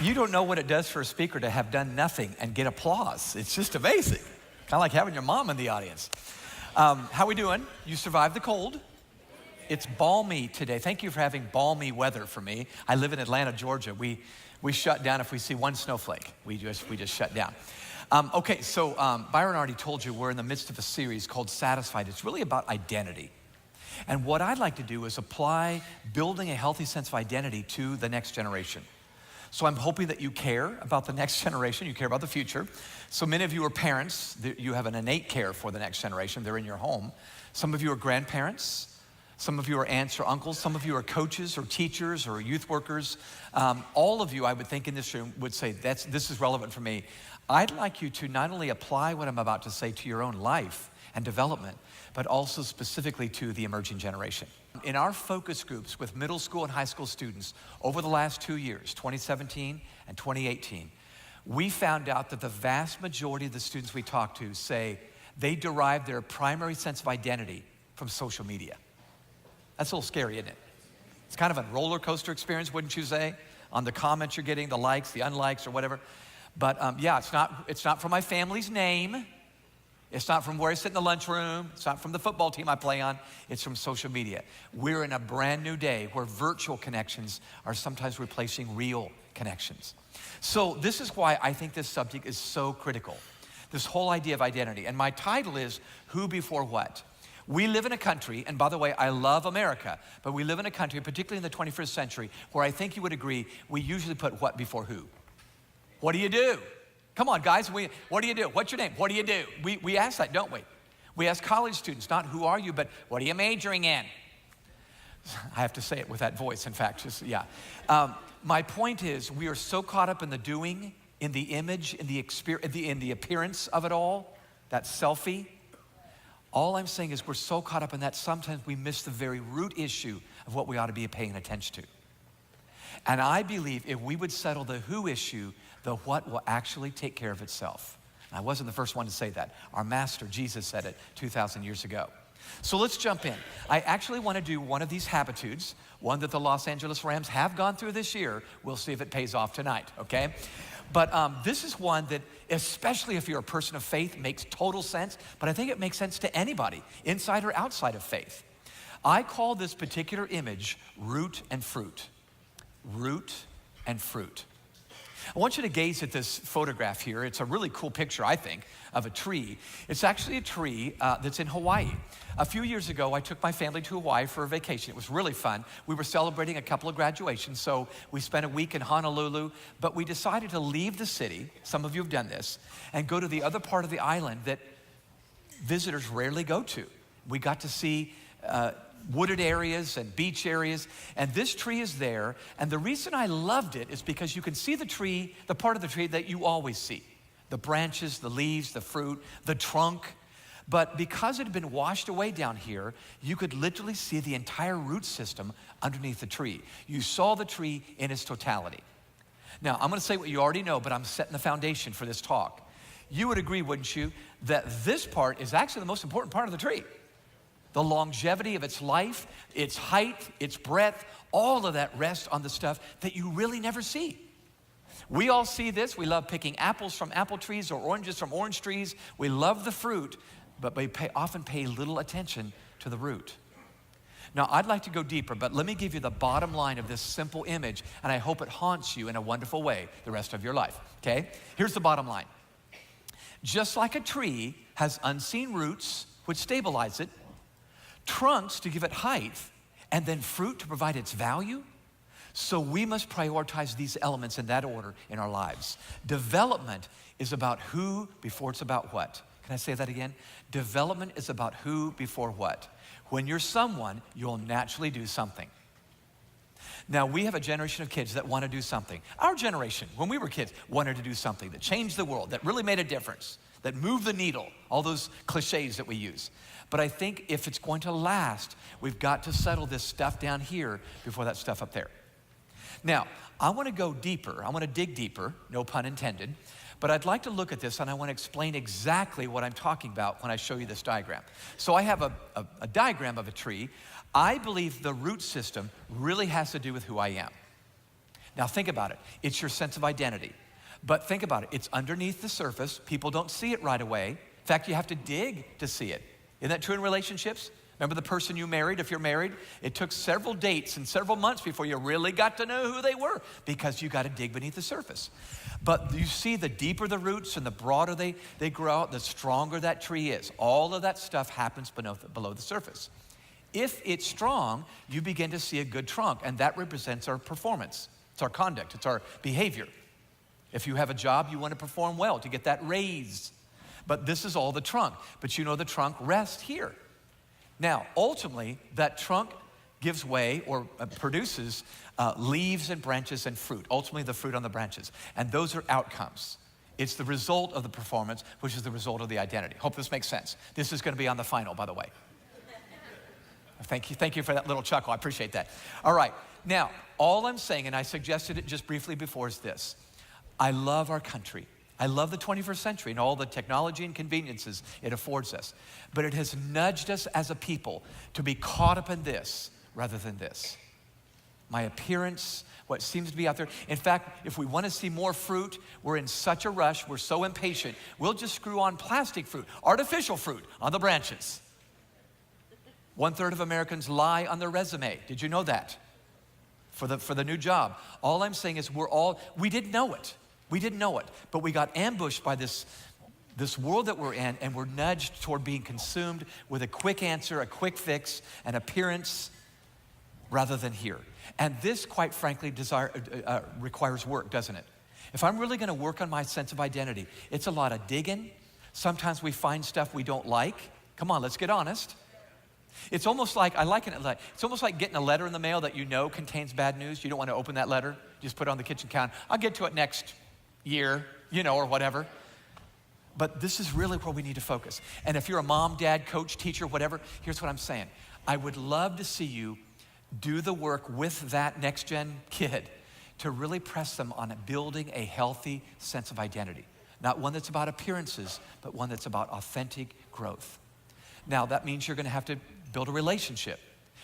You don't know what it does for a speaker to have done nothing and get applause. It's just amazing. Kind of like having your mom in the audience. How we doing? You survived the cold. It's balmy today. Thank you for having balmy weather for me. I live in Atlanta, Georgia. We shut down if we see one snowflake. We just shut down. Okay, so Byron already told you we're in the midst of a series called Satisfied. It's really about identity. And what I'd like to do is apply building a healthy sense of identity to the next generation. So I'm hoping that you care about the next generation, you care about the future. So many of you are parents, you have an innate care for the next generation, they're in your home. Some of you are grandparents, some of you are aunts or uncles, some of you are coaches or teachers or youth workers. All of you, I would think in this room, would say, this is relevant for me. I'd like you to not only apply what I'm about to say to your own life and development, but also specifically to the emerging generation. In our focus groups with middle school and high school students over the last 2 years, 2017 and 2018, we found out that the vast majority of the students we talk to say they derive their primary sense of identity from social media. That's a little scary, isn't it? It's kind of a roller coaster experience, wouldn't you say? On the comments you're getting, the likes, the unlikes, or whatever. But yeah, it's not from my family's name. It's not from where I sit in the lunchroom. It's not from the football team I play on. It's from social media. We're in a brand new day where virtual connections are sometimes replacing real connections. So this is why I think this subject is so critical. This whole idea of identity. And my title is Who Before What? We live in a country, and by the way, I love America, but we live in a country, particularly in the 21st century, where I think you would agree, we usually put what before who. What do you do? Come on, guys, what do you do? What's your name? What do you do? We ask that, don't we? We ask college students, not who are you, but what are you majoring in? I have to say it with that voice, in fact, my point is, we are so caught up in the doing, in the image, in the appearance of it all, that selfie. All I'm saying is we're so caught up in that, sometimes we miss the very root issue of what we ought to be paying attention to. And I believe if we would settle the who issue, the what will actually take care of itself. I wasn't the first one to say that. Our master, Jesus, said it 2,000 years ago. So let's jump in. I actually want to do one of these habitudes, one that the Los Angeles Rams have gone through this year. We'll see if it pays off tonight, okay? But this is one that, especially if you're a person of faith, makes total sense, but I think it makes sense to anybody, inside or outside of faith. I call this particular image root and fruit. Root and fruit. I want you to gaze at this photograph here. It's a really cool picture, I think, of a tree. It's actually a tree that's in Hawaii. A few years ago, I took my family to Hawaii for a vacation. It was really fun. We were celebrating a couple of graduations, so we spent a week in Honolulu, but we decided to leave the city, some of you have done this, and go to the other part of the island that visitors rarely go to. We got to see wooded areas and beach areas, and this tree is there, and the reason I loved it is because you can see the tree, the part of the tree that you always see. The branches, the leaves, the fruit, the trunk. But because it had been washed away down here, you could literally see the entire root system underneath the tree. You saw the tree in its totality. Now, I'm gonna say what you already know, but I'm setting the foundation for this talk. You would agree, wouldn't you, that this part is actually the most important part of the tree. The longevity of its life, its height, its breadth, all of that rests on the stuff that you really never see. We all see this. We love picking apples from apple trees or oranges from orange trees. We love the fruit, but we often pay little attention to the root. Now, I'd like to go deeper, but let me give you the bottom line of this simple image, and I hope it haunts you in a wonderful way the rest of your life, okay? Here's the bottom line. Just like a tree has unseen roots which stabilize it, trunks to give it height, and then fruit to provide its value, so we must prioritize these elements in that order in our lives. Development is about who before it's about what. Can I say that again? Development is about who before what. When you're someone, you'll naturally do something. Now, we have a generation of kids that want to do something. Our generation, when we were kids, wanted to do something that changed the world, that really made a difference, that moved the needle, all those cliches that we use. But I think if it's going to last, we've got to settle this stuff down here before that stuff up there. Now, I want to go deeper. I want to dig deeper, no pun intended. But I'd like to look at this and I want to explain exactly what I'm talking about when I show you this diagram. So I have a diagram of a tree. I believe the root system really has to do with who I am. Now think about it. It's your sense of identity. But think about it. It's underneath the surface. People don't see it right away. In fact, you have to dig to see it. Isn't that true in relationships? Remember the person you married, if you're married? It took several dates and several months before you really got to know who they were because you got to dig beneath the surface. But you see, the deeper the roots and the broader they grow out, the stronger that tree is. All of that stuff happens below the surface. If it's strong, you begin to see a good trunk, and that represents our performance. It's our conduct, it's our behavior. If you have a job, you want to perform well to get that raise. But this is all the trunk. But you know the trunk rests here. Now, ultimately, that trunk gives way or produces leaves and branches and fruit, ultimately the fruit on the branches. And those are outcomes. It's the result of the performance, which is the result of the identity. Hope this makes sense. This is going to be on the final, by the way. Thank you for that little chuckle. I appreciate that. All right. Now, all I'm saying, and I suggested it just briefly before, is this. I love our country. I love the 21st century and all the technology and conveniences it affords us. But it has nudged us as a people to be caught up in this rather than this. My appearance, what seems to be out there. In fact, if we want to see more fruit, we're in such a rush, we're so impatient, we'll just screw on plastic fruit, artificial fruit on the branches. 1/3 of Americans lie on their resume. Did you know that? For the new job. All I'm saying is we didn't know it. We didn't know it, but we got ambushed by this world that we're in, and we're nudged toward being consumed with a quick answer, a quick fix, an appearance, rather than here. And this, quite frankly, requires work, doesn't it? If I'm really gonna work on my sense of identity, it's a lot of digging. Sometimes we find stuff we don't like. Come on, let's get honest. It's almost like, it's almost like getting a letter in the mail that you know contains bad news. You don't want to open that letter. Just put it on the kitchen counter. I'll get to it next year, or whatever. But this is really where we need to focus. And if you're a mom, dad, coach, teacher, whatever, here's what I'm saying. I would love to see you do the work with that next gen kid to really press them on building a healthy sense of identity. Not one that's about appearances, but one that's about authentic growth. Now, that means you're gonna have to build a relationship.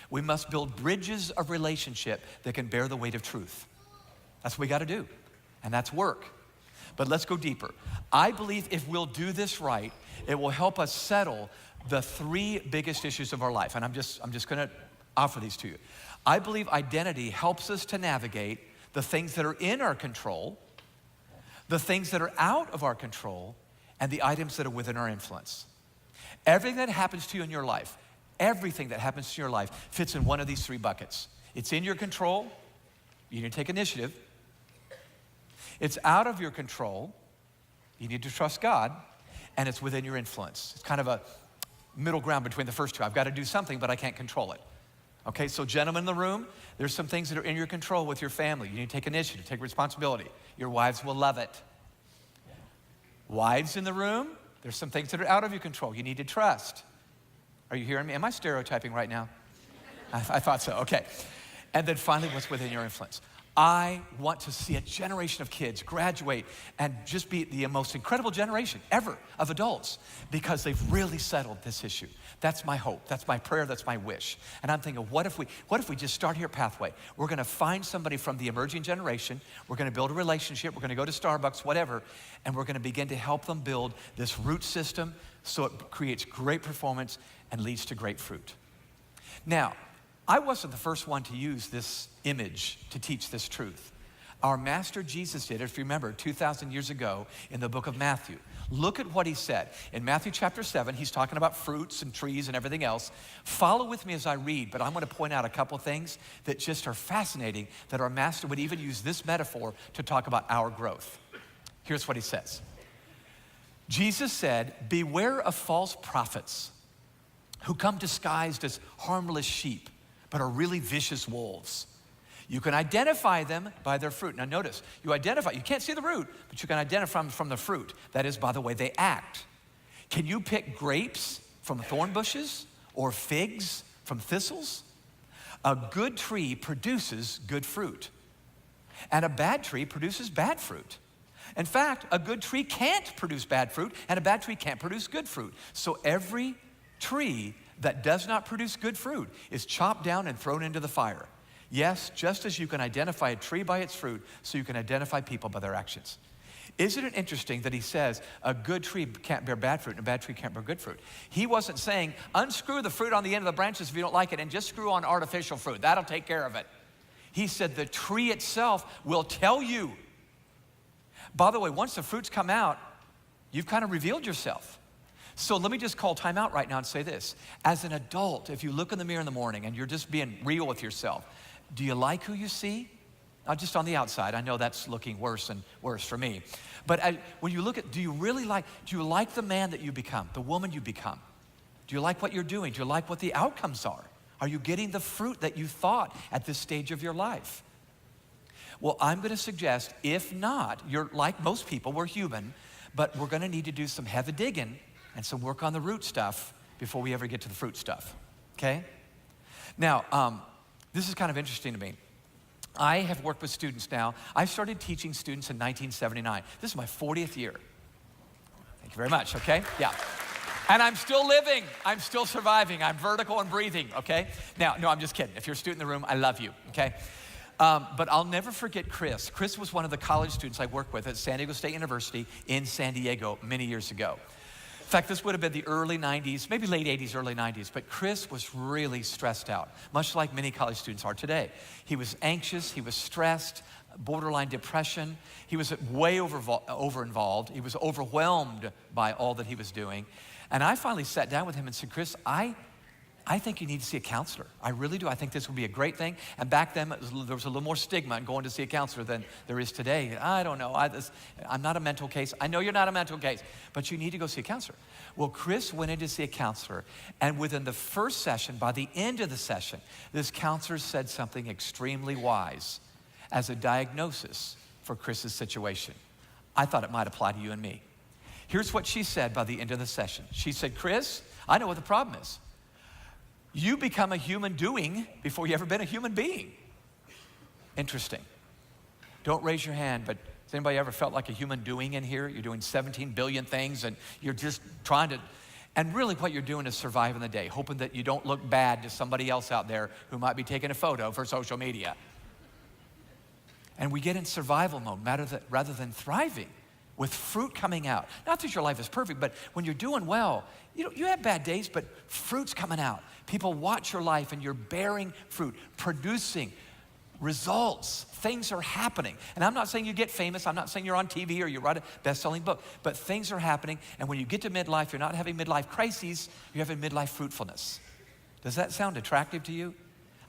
We must build bridges of relationship that can bear the weight of truth. That's what we gotta do, and that's work. But let's go deeper. I believe if we'll do this right, it will help us settle the 3 biggest issues of our life, and I'm just gonna offer these to you. I believe identity helps us to navigate the things that are in our control, the things that are out of our control, and the items that are within our influence. Everything that happens to you in your life, everything that happens to your life fits in one of these 3 buckets. It's in your control, you need to take initiative. It's out of your control, you need to trust God, and it's within your influence. It's kind of a middle ground between the first 2. I've got to do something, but I can't control it. Okay, so gentlemen in the room, there's some things that are in your control with your family. You need to take initiative, take responsibility. Your wives will love it. Wives in the room, there's some things that are out of your control. You need to trust. Are you hearing me? Am I stereotyping right now? I thought so, okay. And then finally, what's within your influence? I want to see a generation of kids graduate and just be the most incredible generation ever of adults because they've really settled this issue. That's my hope, that's my prayer, that's my wish. And I'm thinking, what if we just start here at Pathway? We're gonna find somebody from the emerging generation, we're gonna build a relationship, we're gonna go to Starbucks, whatever, and we're gonna begin to help them build this root system so it creates great performance and leads to great fruit. Now, I wasn't the first one to use this image to teach this truth. Our master Jesus did, if you remember, 2,000 years ago in the book of Matthew. Look at what he said. In Matthew chapter 7, he's talking about fruits and trees and everything else. Follow with me as I read, but I'm gonna point out a couple things that just are fascinating that our master would even use this metaphor to talk about our growth. Here's what he says. Jesus said, "Beware of false prophets who come disguised as harmless sheep, but are really vicious wolves. You can identify them by their fruit." Now notice, you can't see the root, but you can identify them from the fruit. That is, by the way they act. Can you pick grapes from thorn bushes or figs from thistles? A good tree produces good fruit, and a bad tree produces bad fruit. In fact, a good tree can't produce bad fruit, and a bad tree can't produce good fruit. So every tree that does not produce good fruit is chopped down and thrown into the fire. Yes, just as you can identify a tree by its fruit, so you can identify people by their actions. Isn't it interesting that he says a good tree can't bear bad fruit and a bad tree can't bear good fruit? He wasn't saying, unscrew the fruit on the end of the branches if you don't like it and just screw on artificial fruit. That'll take care of it. He said the tree itself will tell you. By the way, once the fruits come out, you've kind of revealed yourself. So let me just call time out right now and say this. As an adult, if you look in the mirror in the morning and you're just being real with yourself, do you like who you see? Not just on the outside. I know that's looking worse and worse for me. But when you look at, do you like the man that you become, the woman you become? Do you like what you're doing? Do you like what the outcomes are? Are you getting the fruit that you thought at this stage of your life? Well, I'm going to suggest, if not, you're like most people, we're human, but we're going to need to do some heavy digging and some work on the root stuff before we ever get to the fruit stuff, okay? Now, this is kind of interesting to me. I have worked with students now. I started teaching students in 1979. This is my 40th year. Thank you very much, okay? Yeah. And I'm still living. I'm still surviving. I'm vertical and breathing, okay? Now, no, I'm just kidding. If you're a student in the room, I love you, okay? But I'll never forget Chris. Chris was one of the college students I worked with at San Diego State University in San Diego many years ago. In fact, this would have been the early 90s, maybe late 80s, early 90s, but Chris was really stressed out, much like many college students are today. He was anxious, he was stressed, borderline depression. He was way over-involved. He was overwhelmed by all that he was doing. And I finally sat down with him and said, Chris, I think you need to see a counselor. I really do. I think this would be a great thing. And back then, there was a little more stigma in going to see a counselor than there is today. I don't know. I'm not a mental case. I know you're not a mental case, but you need to go see a counselor. Well, Chris went in to see a counselor, and within the first session, by the end of the session, this counselor said something extremely wise as a diagnosis for Chris's situation. I thought it might apply to you and me. Here's what she said by the end of the session. She said, Chris, I know what the problem is. You become a human doing before you ever been a human being. Interesting. Don't raise your hand, but has anybody ever felt like a human doing in here? You're doing 17 billion things and you're just trying to, and really what you're doing is surviving the day, hoping that you don't look bad to somebody else out there who might be taking a photo for social media. And we get in survival mode rather than thriving with fruit coming out. Not that your life is perfect, but when you're doing well, you have bad days, but fruit's coming out. People watch your life and you're bearing fruit, producing results. Things are happening. And I'm not saying you get famous. I'm not saying you're on TV or you write a best-selling book, but things are happening. And when you get to midlife, you're not having midlife crises, you're having midlife fruitfulness. Does that sound attractive to you?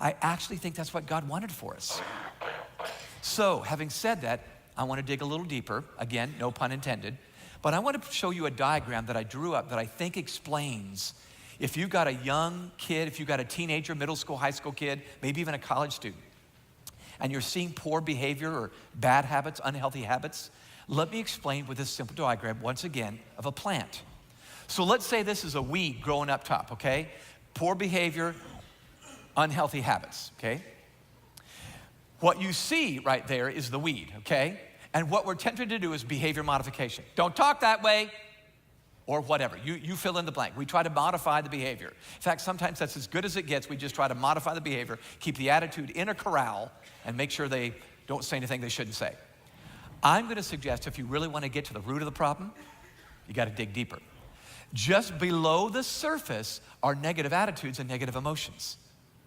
I actually think that's what God wanted for us. So, having said that, I want to dig a little deeper. Again, no pun intended. But I want to show you a diagram that I drew up that I think explains if you've got a young kid, if you've got a teenager, middle school, high school kid, maybe even a college student, and you're seeing poor behavior or bad habits, unhealthy habits, let me explain with this simple diagram, once again, of a plant. So let's say this is a weed growing up top, okay? Poor behavior, unhealthy habits, okay? What you see right there is the weed, okay? And what we're tempted to do is behavior modification. Don't talk that way, or whatever. You fill in the blank. We try to modify the behavior. In fact, sometimes that's as good as it gets. We just try to modify the behavior, keep the attitude in a corral, and make sure they don't say anything they shouldn't say. I'm going to suggest if you really want to get to the root of the problem, you got to dig deeper. Just below the surface are negative attitudes and negative emotions.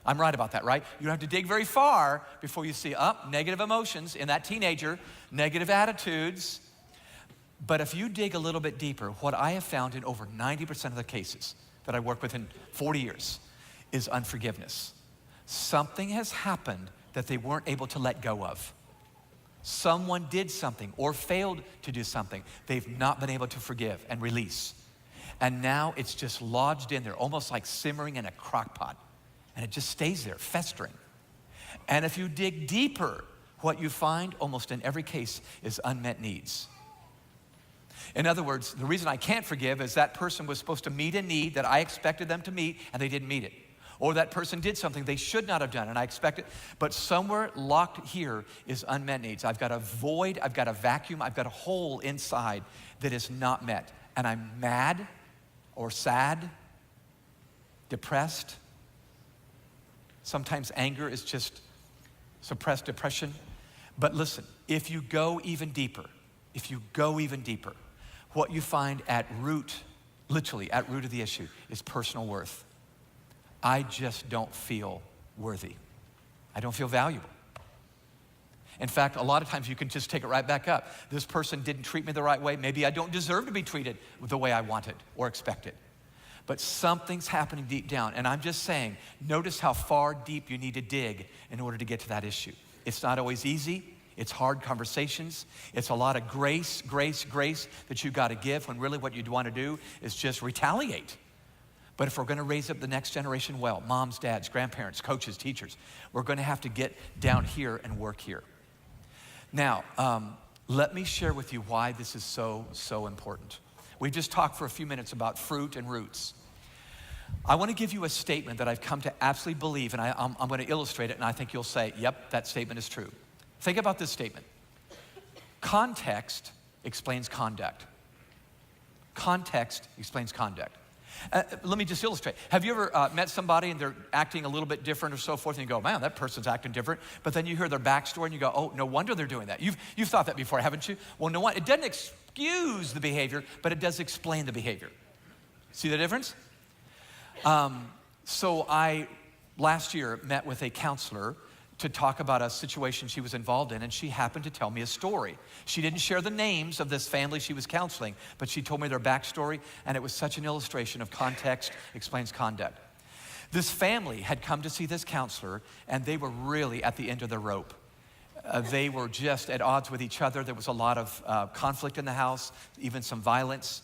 I'm right about that, right? You don't have to dig very far before you see negative emotions in that teenager, negative attitudes. But if you dig a little bit deeper, what I have found in over 90% of the cases that I work with in 40 years is unforgiveness. Something has happened that they weren't able to let go of. Someone did something or failed to do something they've not been able to forgive and release. And now it's just lodged in there, almost like simmering in a crock pot. And it just stays there, festering. And if you dig deeper, what you find almost in every case is unmet needs. In other words, the reason I can't forgive is that person was supposed to meet a need that I expected them to meet and they didn't meet it. Or that person did something they should not have done and I expect it. But somewhere locked here is unmet needs. I've got a void, I've got a vacuum, I've got a hole inside that is not met. And I'm mad or sad, depressed. Sometimes anger is just suppressed depression. But listen, if you go even deeper, what you find at root, literally at root of the issue, is personal worth. I just don't feel worthy. I don't feel valuable. In fact, a lot of times you can just take it right back up. This person didn't treat me the right way. Maybe I don't deserve to be treated the way I wanted or expected. But something's happening deep down. And I'm just saying, notice how far deep you need to dig in order to get to that issue. It's not always easy. It's hard conversations. It's a lot of grace that you got to give when really what you'd want to do is just retaliate. But if we're going to raise up the next generation well, moms, dads, grandparents, coaches, teachers, we're going to have to get down here and work here. Now, let me share with you why this is so important. We just talked for a few minutes about fruit and roots. I want to give you a statement that I've come to absolutely believe, and I'm going to illustrate it, and I think you'll say, yep, that statement is true. Think about this statement. Context explains conduct. Context explains conduct. Let me just illustrate. Have you ever met somebody and they're acting a little bit different or so forth, and you go, man, that person's acting different, but then you hear their backstory and you go, oh, no wonder they're doing that. You've thought that before, haven't you? Well, no, it doesn't excuse the behavior, but it does explain the behavior. See the difference? So I, last year, met with a counselor to talk about a situation she was involved in, and she happened to tell me a story. She didn't share the names of this family she was counseling, but she told me their backstory, and it was such an illustration of context explains conduct. This family had come to see this counselor, and they were really at the end of their rope. They were just at odds with each other. There was a lot of conflict in the house, even some violence,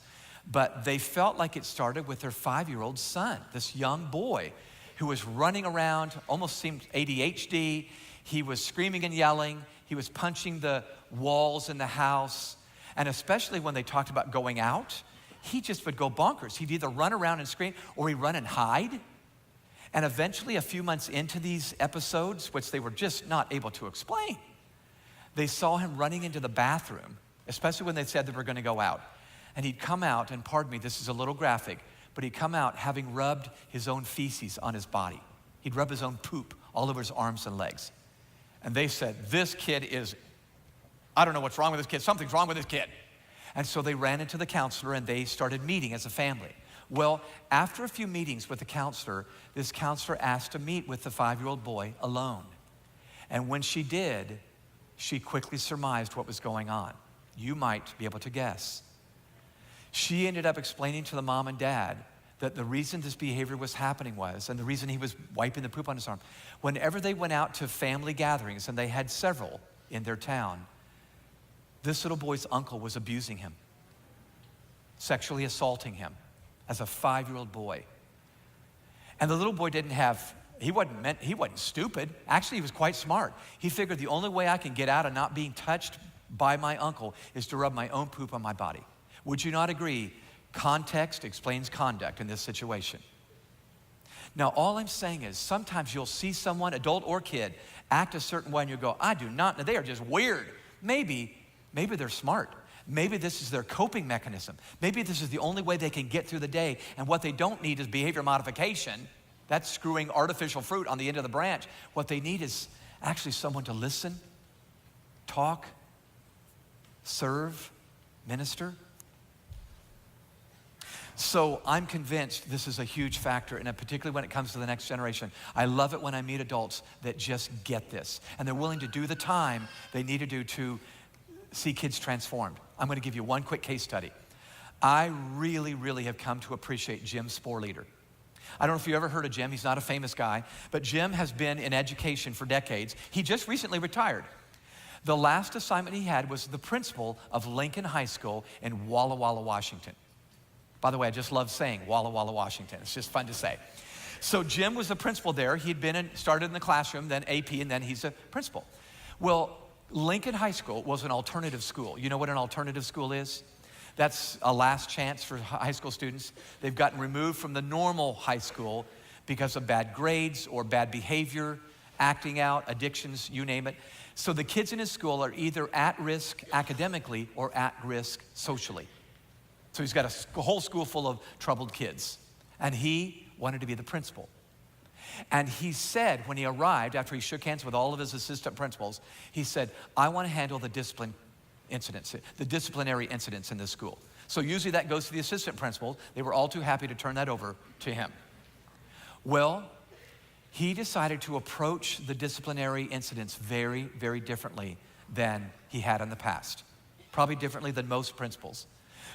but they felt like it started with their 5-year-old son, this young boy, who was running around, almost seemed ADHD. He was screaming and yelling. He was punching the walls in the house. And especially when they talked about going out, he just would go bonkers. He'd either run around and scream or he'd run and hide. And eventually, a few months into these episodes, which they were just not able to explain, they saw him running into the bathroom, especially when they said they were going to go out. And he'd come out, and pardon me, this is a little graphic, but he'd come out having rubbed his own feces on his body. He'd rub his own poop all over his arms and legs. And they said, this kid is, I don't know what's wrong with this kid. Something's wrong with this kid. And so they ran into the counselor and they started meeting as a family. Well, after a few meetings with the counselor, this counselor asked to meet with the 5-year-old boy alone. And when she did, she quickly surmised what was going on. You might be able to guess. She ended up explaining to the mom and dad that the reason this behavior was happening was, and the reason he was wiping the poop on his arm, whenever they went out to family gatherings, and they had several in their town, this little boy's uncle was abusing him, sexually assaulting him as a 5-year-old boy. And the little boy he wasn't stupid. Actually, he was quite smart. He figured the only way I can get out of not being touched by my uncle is to rub my own poop on my body. Would you not agree? Context explains conduct in this situation. Now, all I'm saying is sometimes you'll see someone, adult or kid, act a certain way and you go, I do not, they are just weird. Maybe they're smart. Maybe this is their coping mechanism. Maybe this is the only way they can get through the day, and what they don't need is behavior modification. That's screwing artificial fruit on the end of the branch. What they need is actually someone to listen, talk, serve, minister. So I'm convinced this is a huge factor, and particularly when it comes to the next generation. I love it when I meet adults that just get this, and they're willing to do the time they need to do to see kids transformed. I'm going to give you one quick case study. I really have come to appreciate Jim Sporleader. I don't know if you ever heard of Jim. He's not a famous guy, but Jim has been in education for decades. He just recently retired. The last assignment he had was the principal of Lincoln High School in Walla Walla, Washington. By the way, I just love saying Walla Walla, Washington. It's just fun to say. So Jim was the principal there. He'd started in the classroom, then AP, and then he's a principal. Well, Lincoln High School was an alternative school. You know what an alternative school is? That's a last chance for high school students. They've gotten removed from the normal high school because of bad grades or bad behavior, acting out, addictions, you name it. So the kids in his school are either at risk academically or at risk socially. So he's got a whole school full of troubled kids. And he wanted to be the principal. And he said, when he arrived, after he shook hands with all of his assistant principals, he said, I want to handle the disciplinary incidents in this school. So usually that goes to the assistant principal. They were all too happy to turn that over to him. Well, he decided to approach the disciplinary incidents very, very differently than he had in the past. Probably differently than most principals.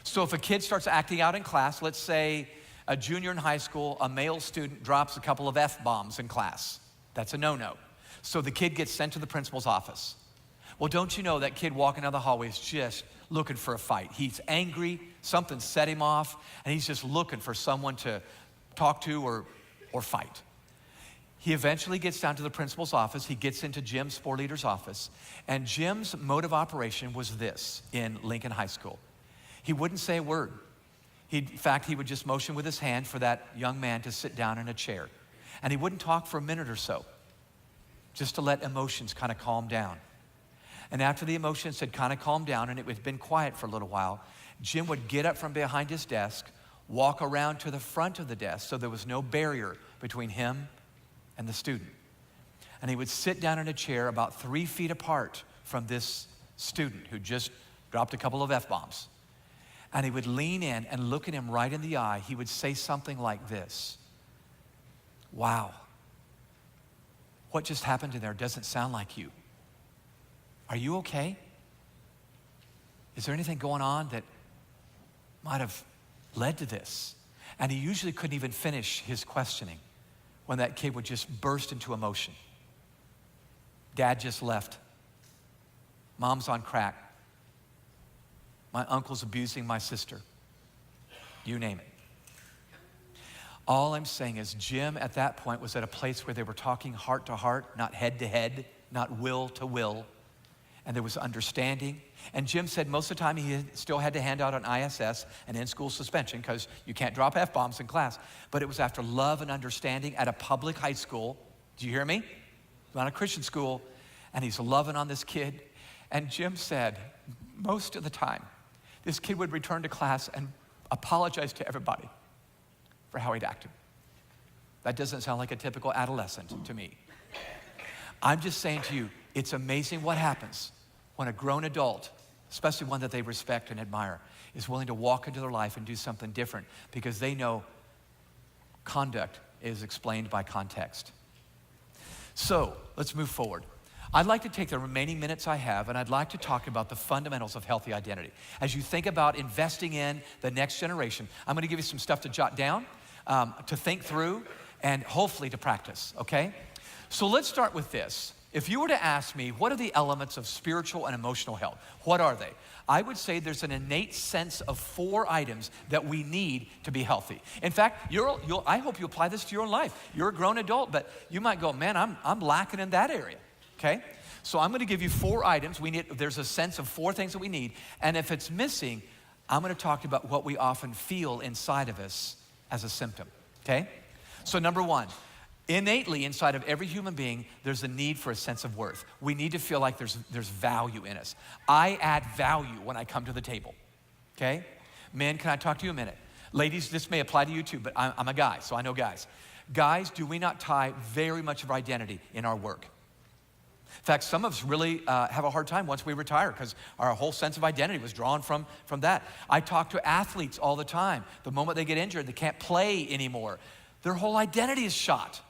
So if a kid starts acting out in class, let's say a junior in high school, a male student drops a couple of F-bombs in class. That's a no-no. So the kid gets sent to the principal's office. Well, don't you know that kid walking down the hallway is just looking for a fight. He's angry, something set him off, and he's just looking for someone to talk to or fight. He eventually gets down to the principal's office. He gets into Jim's sport leader's office. And Jim's mode of operation was this in Lincoln High School. He wouldn't say a word. In fact, he would just motion with his hand for that young man to sit down in a chair. And he wouldn't talk for a minute or so, just to let emotions kind of calm down. And after the emotions had kind of calmed down and it had been quiet for a little while, Jim would get up from behind his desk, walk around to the front of the desk so there was no barrier between him and the student. And he would sit down in a chair about 3 feet apart from this student who just dropped a couple of F-bombs. And he would lean in and look at him right in the eye. He would say something like this: wow, what just happened in there doesn't sound like you. Are you okay? Is there anything going on that might have led to this? And he usually couldn't even finish his questioning when that kid would just burst into emotion. Dad just left. Mom's on crack. My uncle's abusing my sister. You name it. All I'm saying is Jim at that point was at a place where they were talking heart to heart, not head to head, not will to will. And there was understanding. And Jim said most of the time he still had to hand out an ISS, an in-school suspension, because you can't drop F-bombs in class. But it was after love and understanding at a public high school. Do you hear me? Not a Christian school. And he's loving on this kid. And Jim said most of the time, this kid would return to class and apologize to everybody for how he'd acted. That doesn't sound like a typical adolescent to me. I'm just saying to you, it's amazing what happens when a grown adult, especially one that they respect and admire, is willing to walk into their life and do something different because they know conduct is explained by context. So let's move forward. I'd like to take the remaining minutes I have and I'd like to talk about the fundamentals of healthy identity. As you think about investing in the next generation, I'm gonna give you some stuff to jot down, to think through, and hopefully to practice, okay? So let's start with this. If you were to ask me, what are the elements of spiritual and emotional health? What are they? I would say there's an innate sense of 4 items that we need to be healthy. In fact, I hope you apply this to your own life. You're a grown adult, but you might go, man, I'm lacking in that area, okay? So I'm gonna give you 4 items. There's a sense of 4 things that we need, and if it's missing, I'm gonna talk about what we often feel inside of us as a symptom, okay? So number 1, innately inside of every human being, there's a need for a sense of worth. We need to feel like there's value in us. I add value when I come to the table, okay? Men, can I talk to you a minute? Ladies, this may apply to you too, but I'm a guy, so I know guys. Guys, do we not tie very much of our identity in our work? In fact, some of us really have a hard time once we retire because our whole sense of identity was drawn from that. I talk to athletes all the time. The moment they get injured, they can't play anymore. Their whole identity is shot.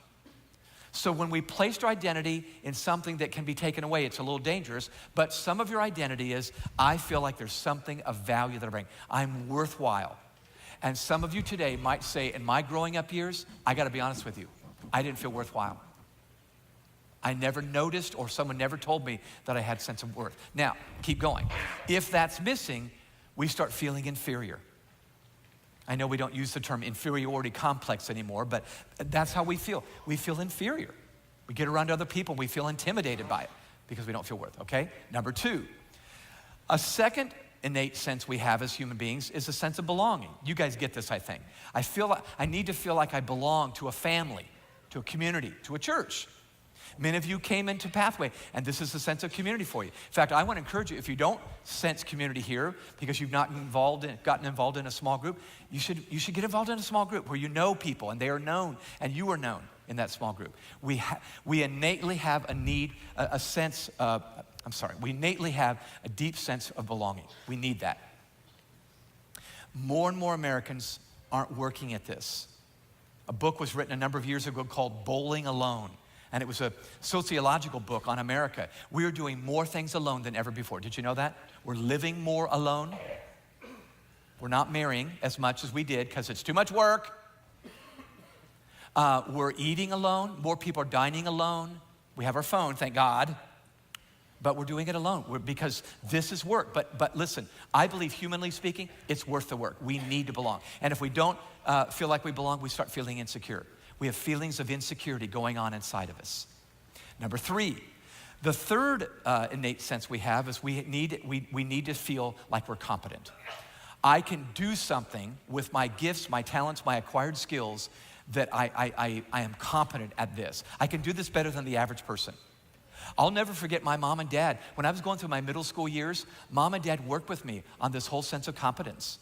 So when we placed our identity in something that can be taken away, it's a little dangerous, but some of your identity is, I feel like there's something of value that I bring. I'm worthwhile. And some of you today might say, in my growing up years, I gotta be honest with you, I didn't feel worthwhile. I never noticed or someone never told me that I had a sense of worth. Now, keep going. If that's missing, we start feeling inferior. I know we don't use the term inferiority complex anymore, but that's how we feel. We feel inferior. We get around other people, we feel intimidated by it because we don't feel worth, okay? Number 2, a second innate sense we have as human beings is a sense of belonging. You guys get this, I think. I need to feel like I belong to a family, to a community, to a church. Many of you came into Pathway, and this is a sense of community for you. In fact, I want to encourage you, if you don't sense community here because you've not gotten involved in a small group, you should get involved in a small group where you know people and they are known and you are known in that small group. We innately have a need, we innately have a deep sense of belonging. We need that. More and more Americans aren't working at this. A book was written a number of years ago called Bowling Alone, and it was a sociological book on America. We are doing more things alone than ever before. Did you know that? We're living more alone. We're not marrying as much as we did because it's too much work. We're eating alone. More people are dining alone. We have our phone, thank God. But we're doing it alone because this is work. But listen, I believe humanly speaking, it's worth the work. We need to belong. And if we don't feel like we belong, we start feeling insecure. We have feelings of insecurity going on inside of us. Number 3, the third innate sense we have is we need to feel like we're competent. I can do something with my gifts, my talents, my acquired skills that I am competent at this. I can do this better than the average person. I'll never forget my mom and dad. When I was going through my middle school years, mom and dad worked with me on this whole sense of competence.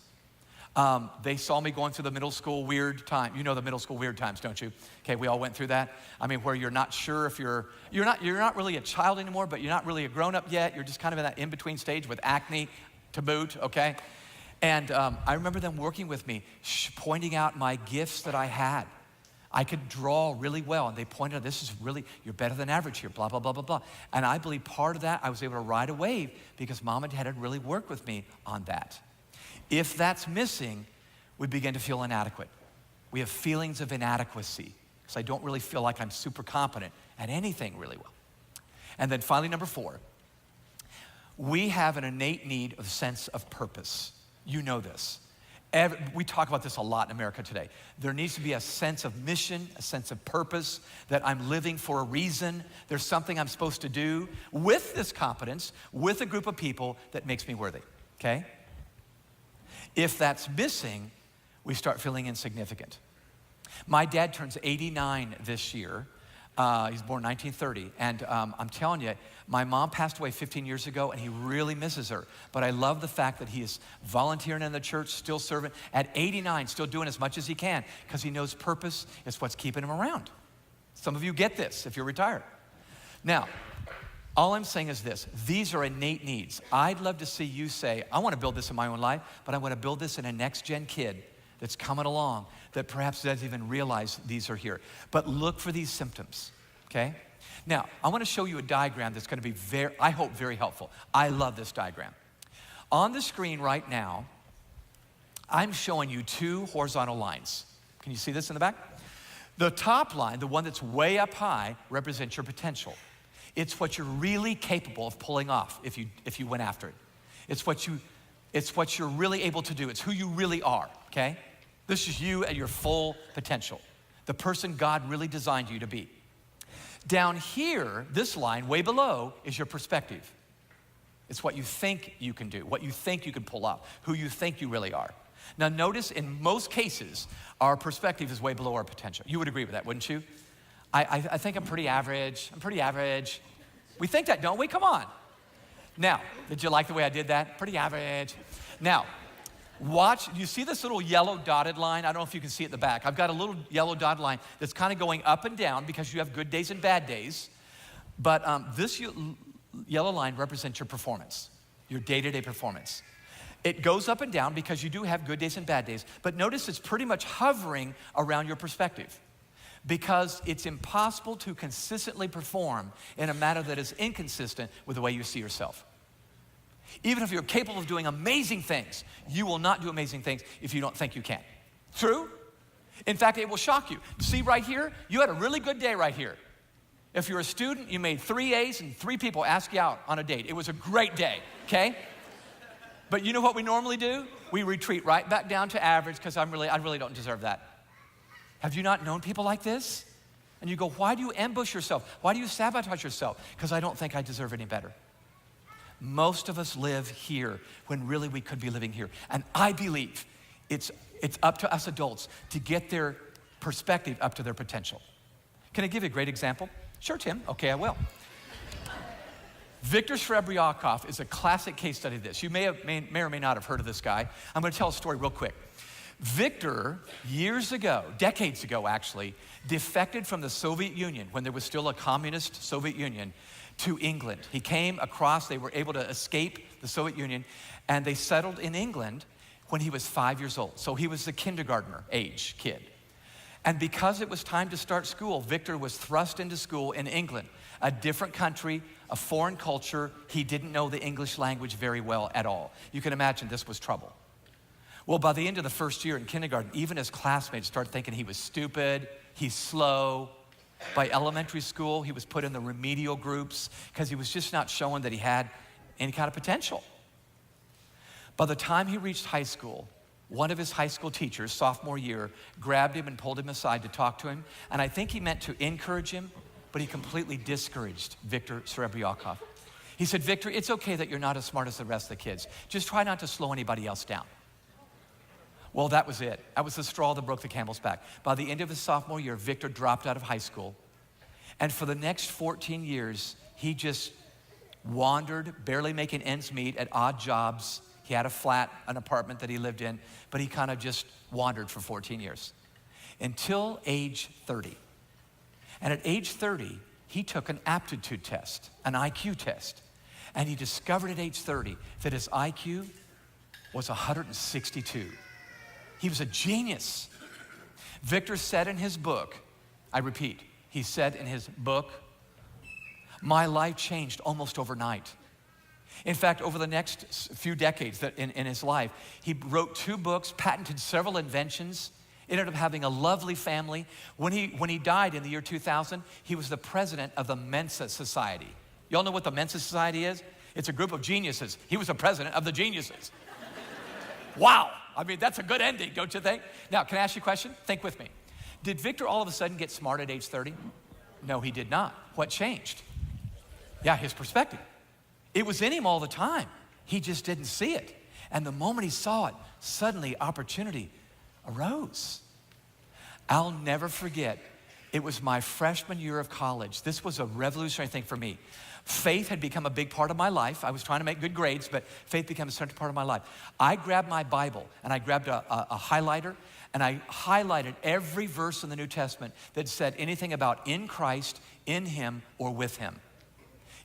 They saw me going through the middle school weird time. You know the middle school weird times, don't you? Okay, we all went through that. I mean, where you're not sure if you're not really a child anymore, but you're not really a grown-up yet. You're just kind of in that in-between stage with acne to boot, okay? And I remember them working with me, pointing out my gifts that I had. I could draw really well, and they pointed out, this is really, you're better than average here, blah, blah, blah, blah, blah. And I believe part of that, I was able to ride a wave because mom and dad had really worked with me on that. If that's missing, we begin to feel inadequate. We have feelings of inadequacy because I don't really feel like I'm super competent at anything really well. And then finally, number 4, we have an innate need of sense of purpose. You know this. We talk about this a lot in America today. There needs to be a sense of mission, a sense of purpose, that I'm living for a reason. There's something I'm supposed to do with this competence, with a group of people that makes me worthy, okay? If that's missing, we start feeling insignificant. My dad turns 89 this year. He's born 1930, and I'm telling you, my mom passed away 15 years ago, and he really misses her. But I love the fact that he is volunteering in the church, still serving, at 89, still doing as much as he can, because he knows purpose is what's keeping him around. Some of you get this if you're retired. Now, all I'm saying is this: these are innate needs. I'd love to see you say, I want to build this in my own life, but I want to build this in a next-gen kid that's coming along that perhaps doesn't even realize these are here. But look for these symptoms, okay? Now, I want to show you a diagram that's going to be I hope, very helpful. I love this diagram. On the screen right now, I'm showing you 2 horizontal lines. Can you see this in the back? The top line, the one that's way up high, represents your potential. It's what you're really capable of pulling off if you went after it. It's what you're really able to do. It's who you really are, okay? This is you at your full potential, the person God really designed you to be. Down here, this line, way below, is your perspective. It's what you think you can do, what you think you can pull off, who you think you really are. Now notice, in most cases, our perspective is way below our potential. You would agree with that, wouldn't you? I think I'm pretty average. I'm pretty average. We think that, don't we? Come on. Now, did you like the way I did that? Pretty average. Now, watch, you see this little yellow dotted line? I don't know if you can see it in the back. I've got a little yellow dotted line that's kind of going up and down because you have good days and bad days. But this yellow line represents your performance, your day-to-day performance. It goes up and down because you do have good days and bad days. But notice it's pretty much hovering around your perspective, because it's impossible to consistently perform in a manner that is inconsistent with the way you see yourself. Even if you're capable of doing amazing things, you will not do amazing things if you don't think you can. True? In fact, it will shock you. See right here, you had a really good day right here. If you're a student, you made 3 A's and 3 people asked you out on a date. It was a great day, okay? But you know what we normally do? We retreat right back down to average because I really don't deserve that. Have you not known people like this? And you go, why do you ambush yourself? Why do you sabotage yourself? Because I don't think I deserve any better. Most of us live here when really we could be living here. And I believe it's up to us adults to get their perspective up to their potential. Can I give you a great example? Sure, Tim. Okay, I will. Viktor Shcherbakov is a classic case study of this. You may or may not have heard of this guy. I'm going to tell a story real quick. Victor, years ago, decades ago actually, defected from the Soviet Union when there was still a communist Soviet Union to England. He came across, they were able to escape the Soviet Union, and they settled in England when he was 5 years old. So he was the kindergartner age kid. And because it was time to start school, Victor was thrust into school in England, a different country, a foreign culture. He didn't know the English language very well at all. You can imagine this was trouble. Well, by the end of the first year in kindergarten, even his classmates started thinking he was stupid, he's slow. By elementary school, he was put in the remedial groups because he was just not showing that he had any kind of potential. By the time he reached high school, one of his high school teachers, sophomore year, grabbed him and pulled him aside to talk to him. And I think he meant to encourage him, but he completely discouraged Viktor Serebryakov. He said, Victor, it's okay that you're not as smart as the rest of the kids. Just try not to slow anybody else down. Well, that was it. That was the straw that broke the camel's back. By the end of his sophomore year, Victor dropped out of high school. And for the next 14 years, he just wandered, barely making ends meet at odd jobs. He had a flat, an apartment that he lived in, but he kind of just wandered for 14 years until age 30. And at age 30, he took an aptitude test, an IQ test. And he discovered at age 30 that his IQ was 162. He was a genius. Victor said in his book, I repeat, he said in his book, my life changed almost overnight. In fact, over the next few decades in his life, he wrote 2 books, patented several inventions, ended up having a lovely family. When he died in the year 2000, he was the president of the Mensa Society. Y'all know what the Mensa Society is? It's a group of geniuses. He was the president of the geniuses. Wow. I mean, that's a good ending, don't you think? Now, can I ask you a question? Think with me. Did Victor all of a sudden get smart at age 30? No, he did not. What changed? Yeah, his perspective. It was in him all the time. He just didn't see it. And the moment he saw it, suddenly opportunity arose. I'll never forget, it was my freshman year of college. This was a revolutionary thing for me. Faith had become a big part of my life. I was trying to make good grades, but faith became a central part of my life. I grabbed my Bible and I grabbed a highlighter and I highlighted every verse in the New Testament that said anything about in Christ, in Him, or with Him.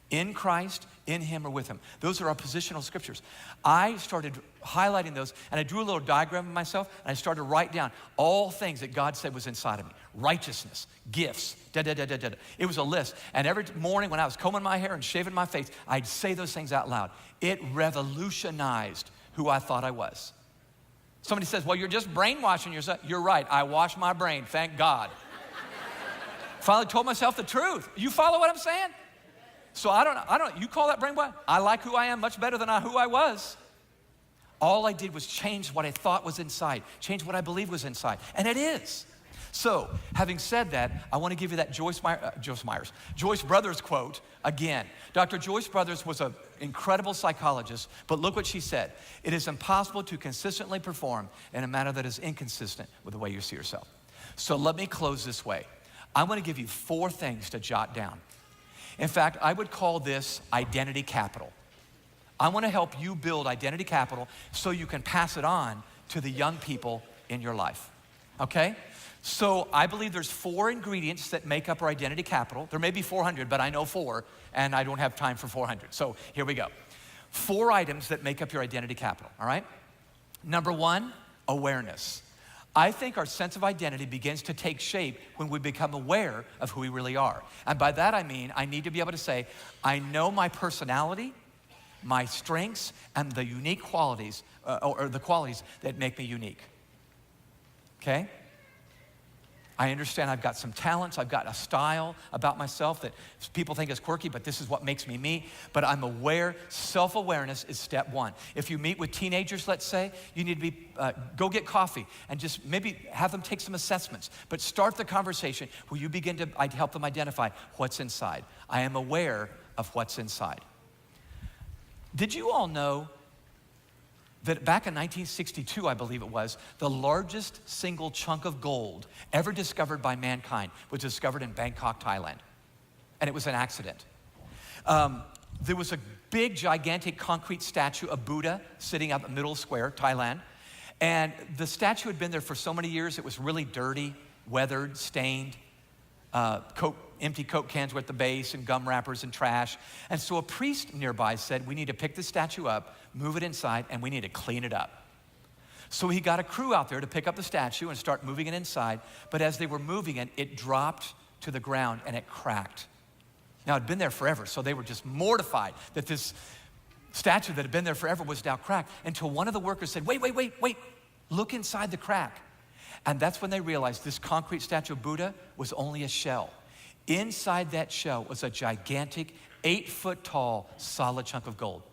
In Christ, in Him, or with Him. Those are our positional scriptures. I started highlighting those, and I drew a little diagram of myself, and I started to write down all things that God said was inside of me. Righteousness, gifts, da-da-da-da-da. It was a list. And every morning when I was combing my hair and shaving my face, I'd say those things out loud. It revolutionized who I thought I was. Somebody says, well, you're just brainwashing yourself. You're right. I washed my brain, thank God. Finally told myself the truth. You follow what I'm saying? So I don't, you call that brainwash? I like who I am much better than who I was. All I did was change what I thought was inside, change what I believed was inside, and it is. So, having said that, I want to give you that Joyce Brothers quote again. Dr. Joyce Brothers was an incredible psychologist, but look what she said. It is impossible to consistently perform in a manner that is inconsistent with the way you see yourself. So let me close this way. I want to give you 4 things to jot down. In fact, I would call this identity capital. I want to help you build identity capital so you can pass it on to the young people in your life, okay? So I believe there's 4 ingredients that make up our identity capital. There may be 400, but I know 4, and I don't have time for 400. So here we go. 4 items that make up your identity capital, all right? Number 1, awareness. I think our sense of identity begins to take shape when we become aware of who we really are. And by that I mean, I need to be able to say, I know my personality, my strengths, and the unique qualities, or the qualities that make me unique. Okay? I understand I've got some talents, I've got a style about myself that people think is quirky, but this is what makes me me. But I'm aware. Self-awareness is step 1. If you meet with teenagers, let's say, you need to be, go get coffee and just maybe have them take some assessments. But start the conversation where you begin to help them identify what's inside. I am aware of what's inside. Did you all know that back in 1962, I believe it was, the largest single chunk of gold ever discovered by mankind was discovered in Bangkok, Thailand. And it was an accident. There was a big, gigantic concrete statue of Buddha sitting out in the middle square, Thailand. And the statue had been there for so many years, it was really dirty, weathered, stained. Empty Coke cans were at the base and gum wrappers and trash. And so a priest nearby said, we need to pick the statue up, move it inside, and we need to clean it up. So he got a crew out there to pick up the statue and start moving it inside. But as they were moving it, it dropped to the ground and it cracked. Now, it had been there forever, so they were just mortified that this statue that had been there forever was now cracked, until one of the workers said, wait, look inside the crack. And that's when they realized this concrete statue of Buddha was only a shell. Inside that shell was a gigantic 8-foot-tall solid chunk of gold.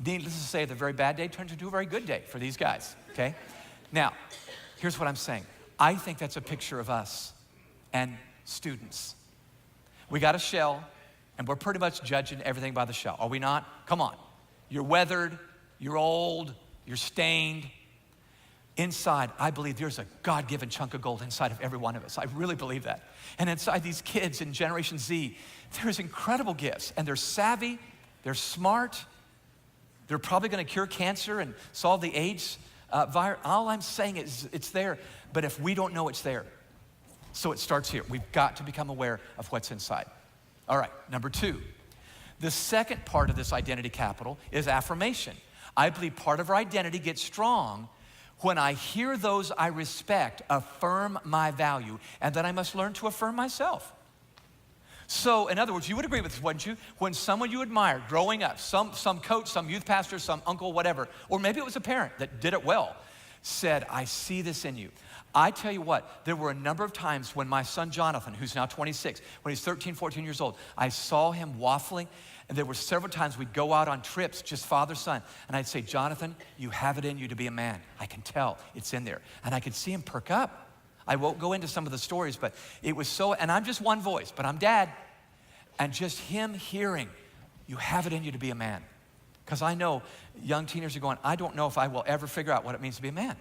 Needless to say, the very bad day turned into a very good day for these guys, okay? Now, here's what I'm saying. I think that's a picture of us and students. We got a shell, and we're pretty much judging everything by the shell, are we not? Come on. You're weathered, you're old, you're stained. Inside, I believe there's a God-given chunk of gold inside of every one of us. I really believe that. And inside these kids in Generation Z, there's incredible gifts, and they're savvy, they're smart, they're probably gonna cure cancer and solve the AIDS virus. All I'm saying is it's there, but if we don't know it's there. So it starts here. We've got to become aware of what's inside. All right, number 2. The second part of this identity capital is affirmation. I believe part of our identity gets strong when I hear those I respect affirm my value, and then I must learn to affirm myself. So, in other words, you would agree with this, wouldn't you? When someone you admired growing up, some coach, some youth pastor, some uncle, whatever, or maybe it was a parent that did it well, said, I see this in you. I tell you what, there were a number of times when my son Jonathan, who's now 26, when he's 13, 14 years old, I saw him waffling, and there were several times we'd go out on trips, just father, son, and I'd say, Jonathan, you have it in you to be a man. I can tell it's in there. And I could see him perk up. I won't go into some of the stories, but it was so, and I'm just one voice, but I'm dad. And just him hearing, you have it in you to be a man. Because I know young teenagers are going, I don't know if I will ever figure out what it means to be a man.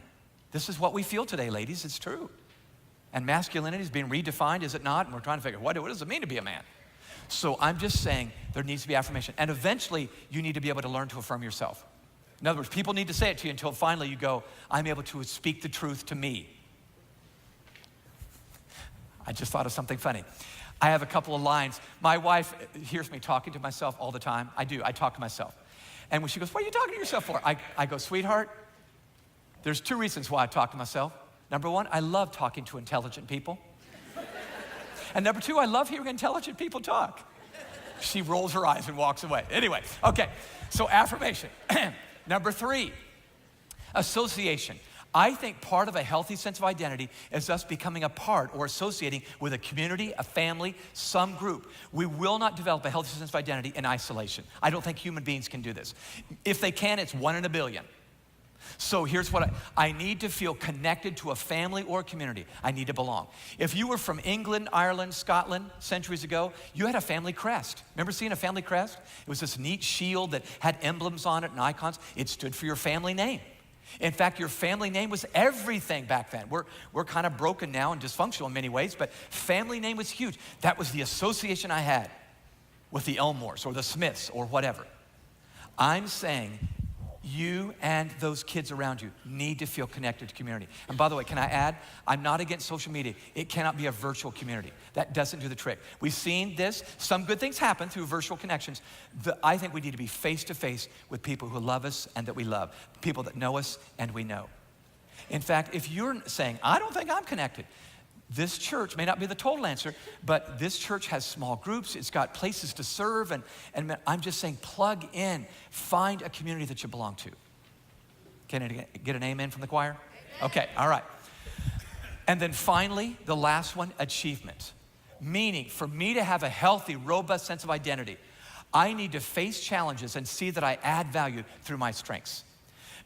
This is what we feel today, ladies, it's true. And masculinity is being redefined, is it not? And we're trying to figure, what does it mean to be a man? So I'm just saying there needs to be affirmation. And eventually, you need to be able to learn to affirm yourself. In other words, people need to say it to you until finally you go, I'm able to speak the truth to me. I just thought of something funny. I have a couple of lines. My wife hears me talking to myself all the time. I do, I talk to myself. And when she goes, what are you talking to yourself for? I go, sweetheart, there's 2 reasons why I talk to myself. Number 1, I love talking to intelligent people. And number 2, I love hearing intelligent people talk. She rolls her eyes and walks away. Anyway, okay, so affirmation. Number 3, association. I think part of a healthy sense of identity is us becoming a part or associating with a community, a family, some group. We will not develop a healthy sense of identity in isolation. I don't think human beings can do this. If they can, it's 1 in a billion. So here's what I need to feel connected to a family or a community. I need to belong. If you were from England, Ireland, Scotland centuries ago, you had a family crest. Remember seeing a family crest? It was this neat shield that had emblems on it and icons. It stood for your family name. In fact, your family name was everything back then. We're kind of broken now and dysfunctional in many ways, but family name was huge. That was the association I had with the Elmores or the Smiths or whatever. I'm saying you and those kids around you need to feel connected to community. And by the way, can I add, I'm not against social media. It cannot be a virtual community. That doesn't do the trick. We've seen this. Some good things happen through virtual connections. I think we need to be face-to-face with people who love us and that we love, people that know us and we know. In fact, if you're saying, I don't think I'm connected, this church may not be the total answer, but this church has small groups. It's got places to serve, and I'm just saying plug in. Find a community that you belong to. Can I get an amen from the choir? Okay, all right. And then finally, the last one, achievement. Meaning, for me to have a healthy, robust sense of identity, I need to face challenges and see that I add value through my strengths.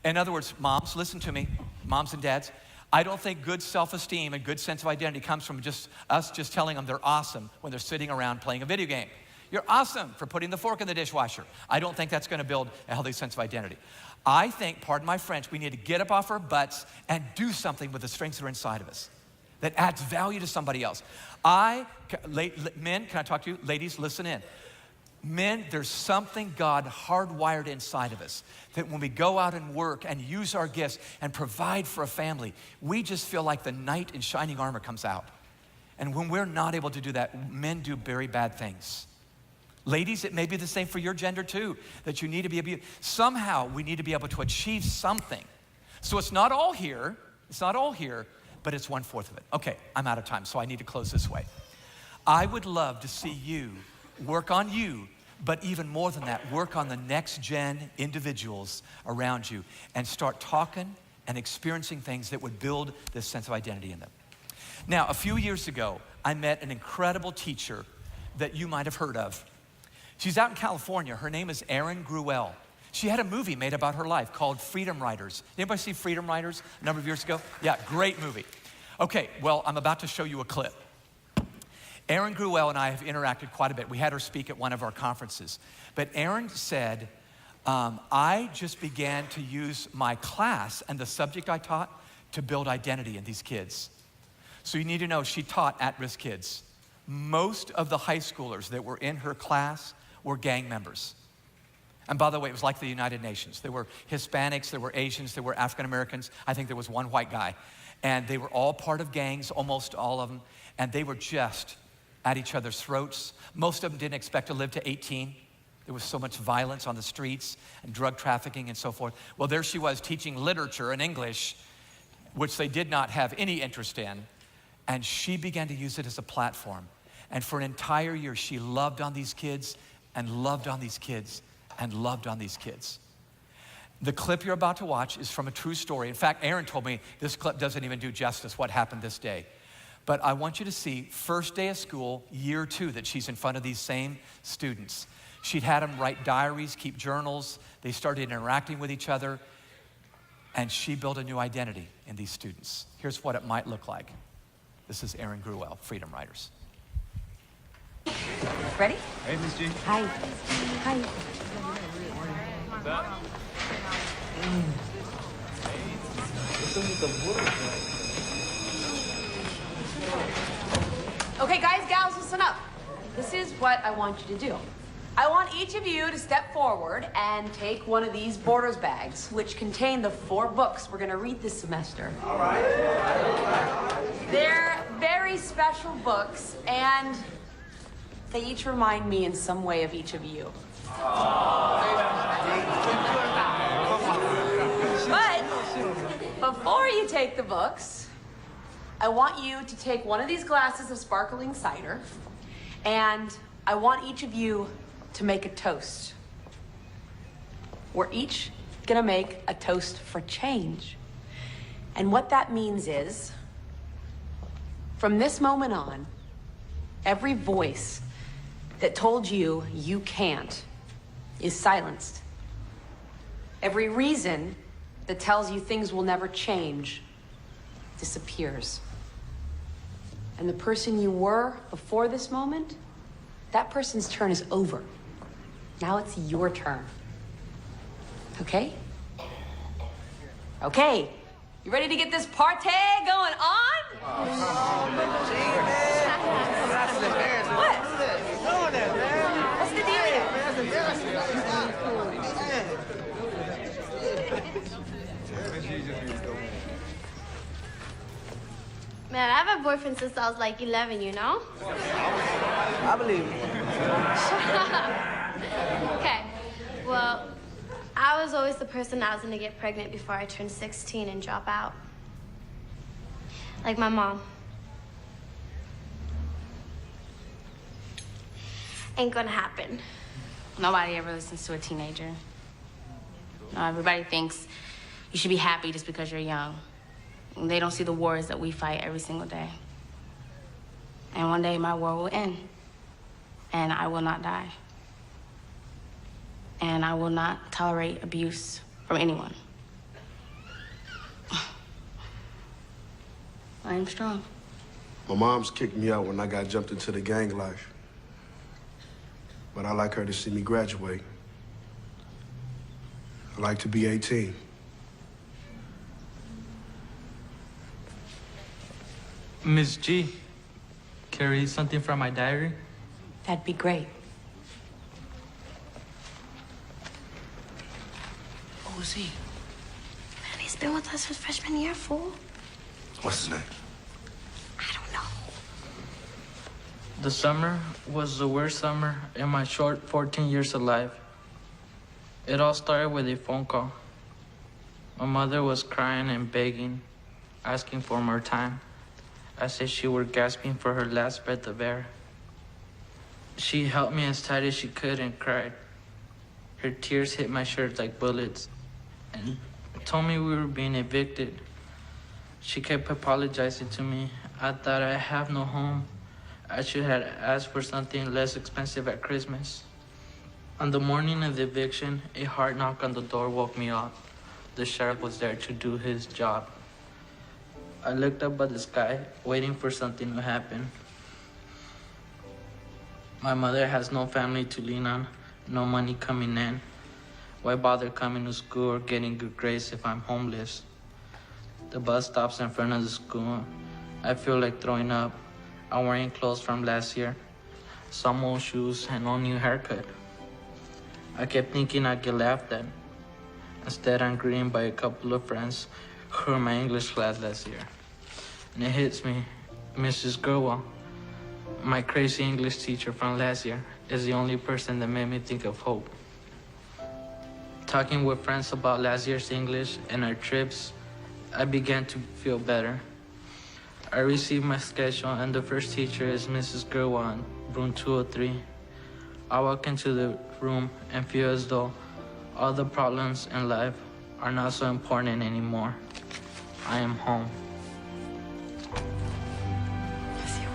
In other words, moms, listen to me, moms and dads, I don't think good self-esteem and good sense of identity comes from just us just telling them they're awesome when they're sitting around playing a video game. You're awesome for putting the fork in the dishwasher. I don't think that's gonna build a healthy sense of identity. I think, pardon my French, we need to get up off our butts and do something with the strengths that are inside of us that adds value to somebody else. Men, can I talk to you? Ladies, listen in. Men, there's something God hardwired inside of us that when we go out and work and use our gifts and provide for a family, we just feel like the knight in shining armor comes out. And when we're not able to do that, men do very bad things. Ladies, it may be the same for your gender too, that you need to be able, somehow we need to be able to achieve something. So it's not all here, but it's 1/4 of it. Okay, I'm out of time, so I need to close this way. I would love to see you work on you, but even more than that, work on the next gen individuals around you and start talking and experiencing things that would build this sense of identity in them. Now, a few years ago, I met an incredible teacher that you might have heard of. She's out in California. Her name is Erin Gruwell. She had a movie made about her life called Freedom Riders. Anybody see Freedom Riders a number of years ago? Yeah, great movie. Okay, well, I'm about to show you a clip. Erin Gruwell and I have interacted quite a bit. We had her speak at one of our conferences. But Erin said, I just began to use my class and the subject I taught to build identity in these kids. So you need to know she taught at-risk kids. Most of the high schoolers that were in her class were gang members. And by the way, it was like the United Nations. There were Hispanics, there were Asians, there were African Americans. I think there was one white guy. And they were all part of gangs, almost all of them. And they were just at each other's throats. Most of them didn't expect to live to 18. There was so much violence on the streets and drug trafficking and so forth. Well, there she was teaching literature and English, which they did not have any interest in. And she began to use it as a platform. And for an entire year, she loved on these kids and loved on these kids and loved on these kids. The clip you're about to watch is from a true story. In fact, Erin told me this clip doesn't even do justice what happened this day. But I want you to see first day of school, year 2, that she's in front of these same students. She'd had them write diaries, keep journals. They started interacting with each other. And she built a new identity in these students. Here's what it might look like. This is Erin Gruwell, Freedom Riders. Ready? Hey, Miss G. Hi. Hi. What's up? Okay, guys, gals, listen up. This is what I want you to do. I want each of you to step forward and take one of these Borders bags, which contain the 4 books we're gonna read this semester. All right. They're very special books, and they each remind me in some way of each of you. But before you take the books, I want you to take one of these glasses of sparkling cider, and I want each of you to make a toast. We're each gonna make a toast for change. And what that means is, from this moment on, every voice that told you you can't is silenced. Every reason that tells you things will never change disappears. And the person you were before this moment, that person's turn is over. Now it's your turn. Okay? Okay. You ready to get this party going on? What? What's the deal here? Man, I've had a boyfriend since I was like 11, you know? I believe it. Okay, well, I was always the person that was gonna get pregnant before I turned 16 and drop out. Like my mom. Ain't gonna happen. Nobody ever listens to a teenager. No, everybody thinks you should be happy just because you're young. And they don't see the wars that we fight every single day. And one day my war will end. And I will not die. And I will not tolerate abuse from anyone. I am strong. My mom's kicked me out when I got jumped into the gang life. But I like her to see me graduate. I like to be 18. Miss G, can I read something from my diary? That'd be great. Who's he? Man, he's been with us since freshman year, fool. What's his name? I don't know. The summer was the worst summer in my short 14 years of life. It all started with a phone call. My mother was crying and begging, asking for more time, as if she were gasping for her last breath of air. She held me as tight as she could and cried. Her tears hit my shirt like bullets and told me we were being evicted. She kept apologizing to me. I thought I have no home. I should have asked for something less expensive at Christmas. On the morning of the eviction, a hard knock on the door woke me up. The sheriff was there to do his job. I looked up at the sky, waiting for something to happen. My mother has no family to lean on, no money coming in. Why bother coming to school or getting good grades if I'm homeless? The bus stops in front of the school. I feel like throwing up. I'm wearing clothes from last year, some old shoes and no new haircut. I kept thinking I'd get laughed at. Instead, I'm greeted by a couple of friends who were in my English class last year. And it hits me, Mrs. Gerwell, my crazy English teacher from last year, is the only person that made me think of hope. Talking with friends about last year's English and our trips, I began to feel better. I received my schedule and the first teacher is Mrs. Gerwell in room 203. I walk into the room and feel as though all the problems in life are not so important anymore. I am home. Yes, you are.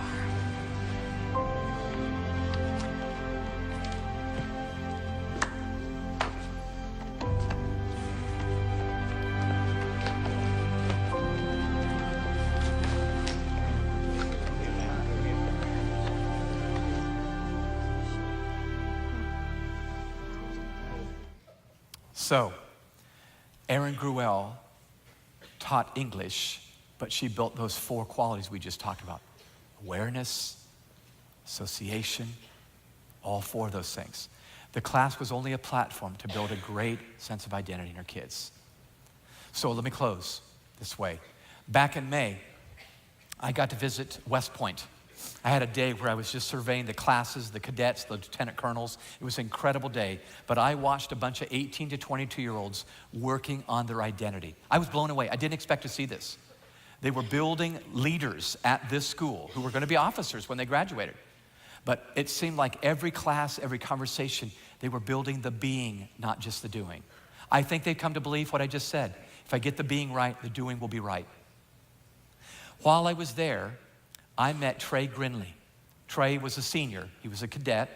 So, Erin Gruelle taught English, but she built those 4 qualities we just talked about. Awareness, association, all 4 of those things. The class was only a platform to build a great sense of identity in her kids. So let me close this way. Back in May, I got to visit West Point. I had a day where I was just surveying the classes, the cadets, the lieutenant colonels. It was an incredible day, but I watched a bunch of 18 to 22-year-olds working on their identity. I was blown away. I didn't expect to see this. They were building leaders at this school who were going to be officers when they graduated. But it seemed like every class, every conversation, they were building the being, not just the doing. I think they've come to believe what I just said. If I get the being right, the doing will be right. While I was there, I met Trey Grinley. Trey was a senior. He was a cadet.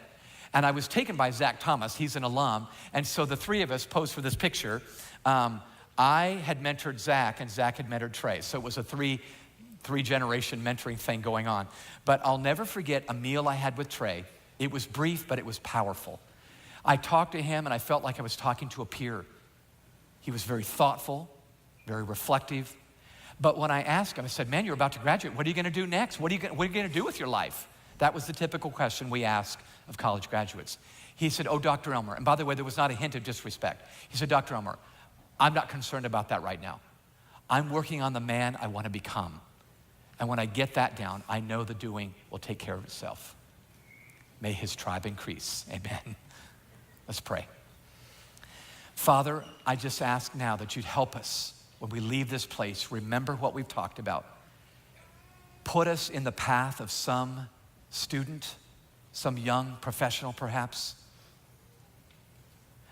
And I was taken by Zach Thomas. He's an alum. And so the 3 of us posed for this picture. I had mentored Zach, and Zach had mentored Trey. So it was a three-generation mentoring thing going on. But I'll never forget a meal I had with Trey. It was brief, but it was powerful. I talked to him, and I felt like I was talking to a peer. He was very thoughtful, very reflective. But when I asked him, I said, man, you're about to graduate. What are you going to do next? What are you going to do with your life? That was the typical question we ask of college graduates. He said, oh, Dr. Elmer. And by the way, there was not a hint of disrespect. He said, Dr. Elmer, I'm not concerned about that right now. I'm working on the man I want to become. And when I get that down, I know the doing will take care of itself. May his tribe increase. Amen. Let's pray. Father, I just ask now that you'd help us when we leave this place. Remember what we've talked about. Put us in the path of some student, some young professional perhaps.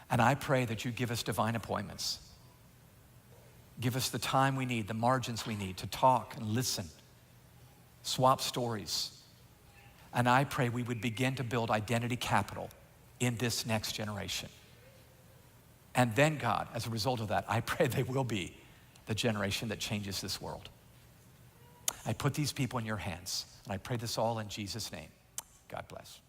And I pray that you give us divine appointments. Give us the time we need, the margins we need to talk and listen, swap stories. And I pray we would begin to build identity capital in this next generation. And then, God, as a result of that, I pray they will be the generation that changes this world. I put these people in your hands, and I pray this all in Jesus' name. God bless.